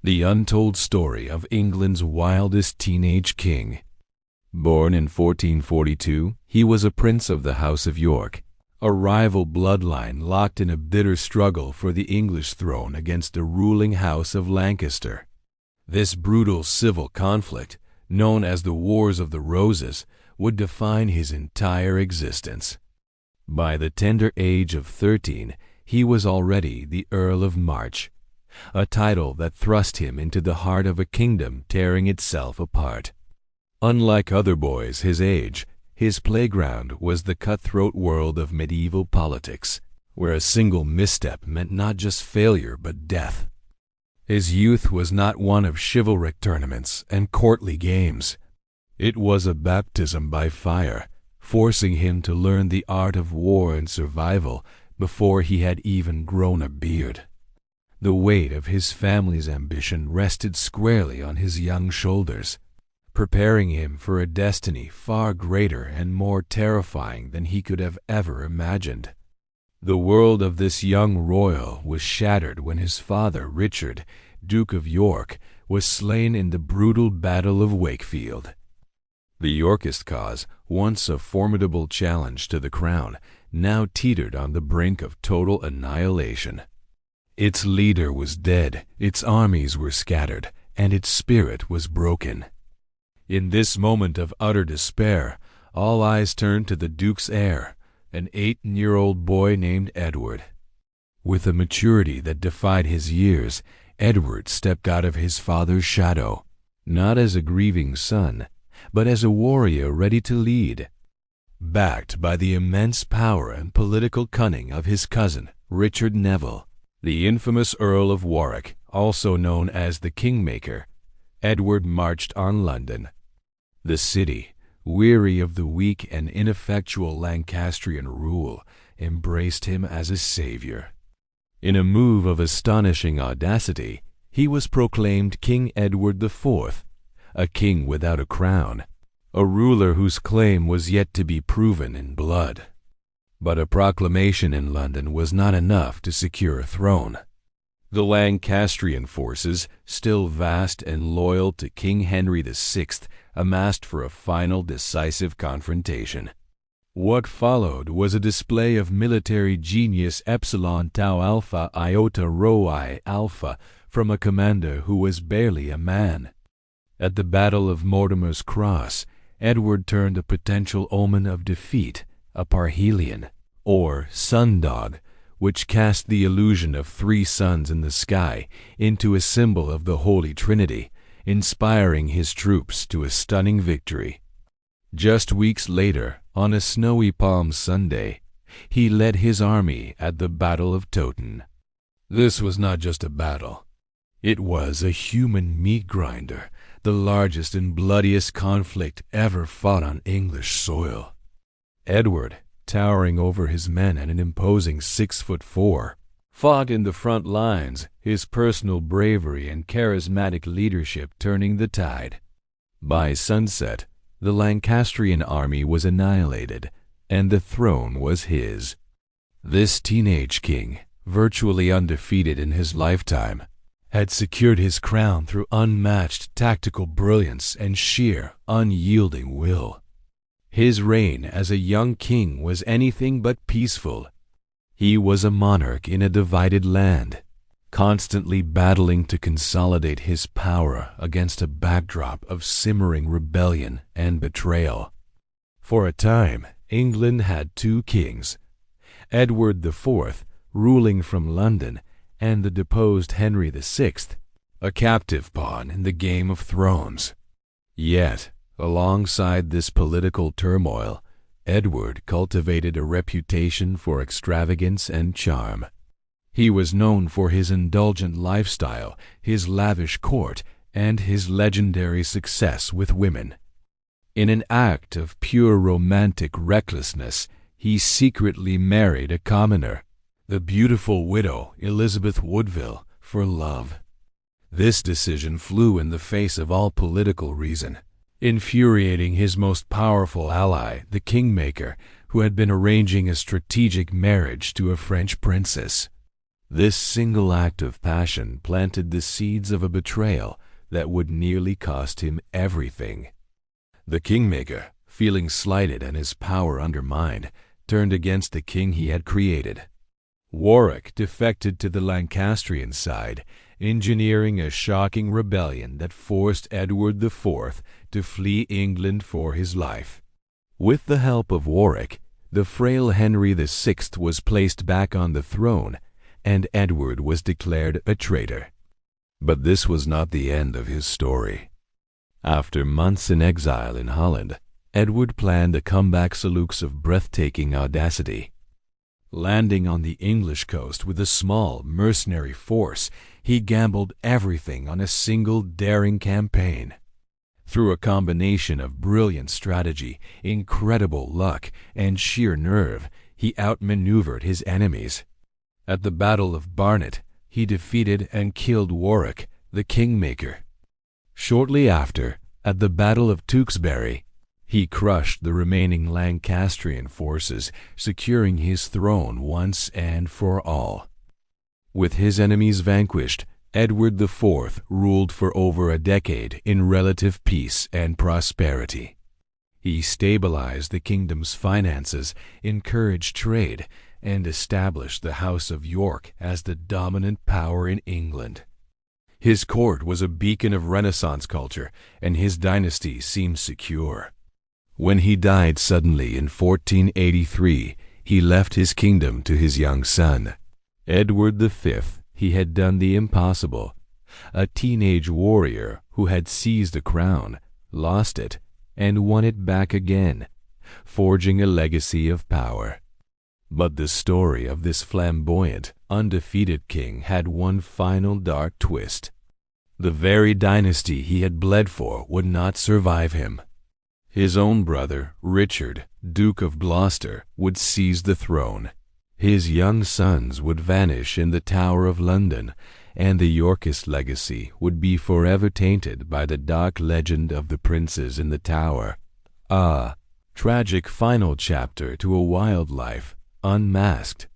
The untold story of England's wildest teenage king. Born in 1442, he was a prince of the House of York, a rival bloodline locked in a bitter struggle for the English throne against the ruling House of Lancaster. This brutal civil conflict, known as the Wars of the Roses, would define his entire existence. By the tender age of 13, he was already the Earl of March, a title that thrust him into the heart of a kingdom tearing itself apart. Unlike other boys his age, his playground was the cutthroat world of medieval politics, where a single misstep meant not just failure but death. His youth was not one of chivalric tournaments and courtly games. It was a baptism by fire, forcing him to learn the art of war and survival before he had even grown a beard. The weight of his family's ambition rested squarely on his young shoulders, preparing him for a destiny far greater and more terrifying than he could have ever imagined. The world of this young royal was shattered when his father, Richard, Duke of York, was slain in the brutal Battle of Wakefield. The Yorkist cause, once a formidable challenge to the crown, now teetered on the brink of total annihilation. Its leader was dead, its armies were scattered, and its spirit was broken. In this moment of utter despair, all eyes turned to the Duke's heir, an 8-year-old boy named Edward. With a maturity that defied his years, Edward stepped out of his father's shadow, not as a grieving son, but as a warrior ready to lead. Backed by the immense power and political cunning of his cousin, Richard Neville, the infamous Earl of Warwick, also known as the Kingmaker, Edward marched on London. The city, weary of the weak and ineffectual Lancastrian rule, embraced him as a savior. In a move of astonishing audacity, he was proclaimed King Edward IV, a king without a crown, a ruler whose claim was yet to be proven in blood. But a proclamation in London was not enough to secure a throne. The Lancastrian forces, still vast and loyal to King Henry VI, amassed for a final decisive confrontation. What followed was a display of military genius Epsilon Tau Alpha Iota Rho I Alpha from a commander who was barely a man. At the Battle of Mortimer's Cross, Edward turned a potential omen of defeat, a parhelion, or sundog, which cast the illusion of 3 suns in the sky, into a symbol of the Holy Trinity, inspiring his troops to a stunning victory. Just weeks later, on a snowy Palm Sunday, he led his army at the Battle of Toten. This was not just a battle. It was a human meat grinder, the largest and bloodiest conflict ever fought on English soil. Edward, towering over his men at an imposing 6'4", fought in the front lines, his personal bravery and charismatic leadership turning the tide. By sunset, the Lancastrian army was annihilated, and the throne was his. This teenage king, virtually undefeated in his lifetime, had secured his crown through unmatched tactical brilliance and sheer, unyielding will. His reign as a young king was anything but peaceful. He was a monarch in a divided land, constantly battling to consolidate his power against a backdrop of simmering rebellion and betrayal. For a time, England had 2 kings, Edward IV, ruling from London, and the deposed Henry VI, a captive pawn in the Game of Thrones. Yet, alongside this political turmoil, Edward cultivated a reputation for extravagance and charm. He was known for his indulgent lifestyle, his lavish court, and his legendary success with women. In an act of pure romantic recklessness, he secretly married a commoner, the beautiful widow Elizabeth Woodville, for love. This decision flew in the face of all political reason, infuriating his most powerful ally, the Kingmaker, who had been arranging a strategic marriage to a French princess. This single act of passion planted the seeds of a betrayal that would nearly cost him everything. The kingmaker, feeling slighted and his power undermined, turned against the king he had created. Warwick defected to the Lancastrian side, engineering a shocking rebellion that forced Edward IV to flee England for his life. With the help of Warwick, the frail Henry VI was placed back on the throne, and Edward was declared a traitor. But this was not the end of his story. After months in exile in Holland, Edward planned a comeback salute of breathtaking audacity. Landing on the English coast with a small mercenary force, he gambled everything on a single daring campaign. Through a combination of brilliant strategy, incredible luck, and sheer nerve, he outmaneuvered his enemies. At the Battle of Barnet, he defeated and killed Warwick, the kingmaker. Shortly after, at the Battle of Tewkesbury, he crushed the remaining Lancastrian forces, securing his throne once and for all. With his enemies vanquished, Edward IV ruled for over a decade in relative peace and prosperity. He stabilized the kingdom's finances, encouraged trade, and established the House of York as the dominant power in England. His court was a beacon of Renaissance culture, and his dynasty seemed secure. When he died suddenly in 1483, he left his kingdom to his young son. Edward V, he had done the impossible. A teenage warrior who had seized a crown, lost it, and won it back again, forging a legacy of power. But the story of this flamboyant, undefeated king had one final dark twist. The very dynasty he had bled for would not survive him. His own brother, Richard, Duke of Gloucester, would seize the throne. His young sons would vanish in the Tower of London, and the Yorkist legacy would be forever tainted by the dark legend of the princes in the Tower. Ah, tragic final chapter to a wild life, unmasked,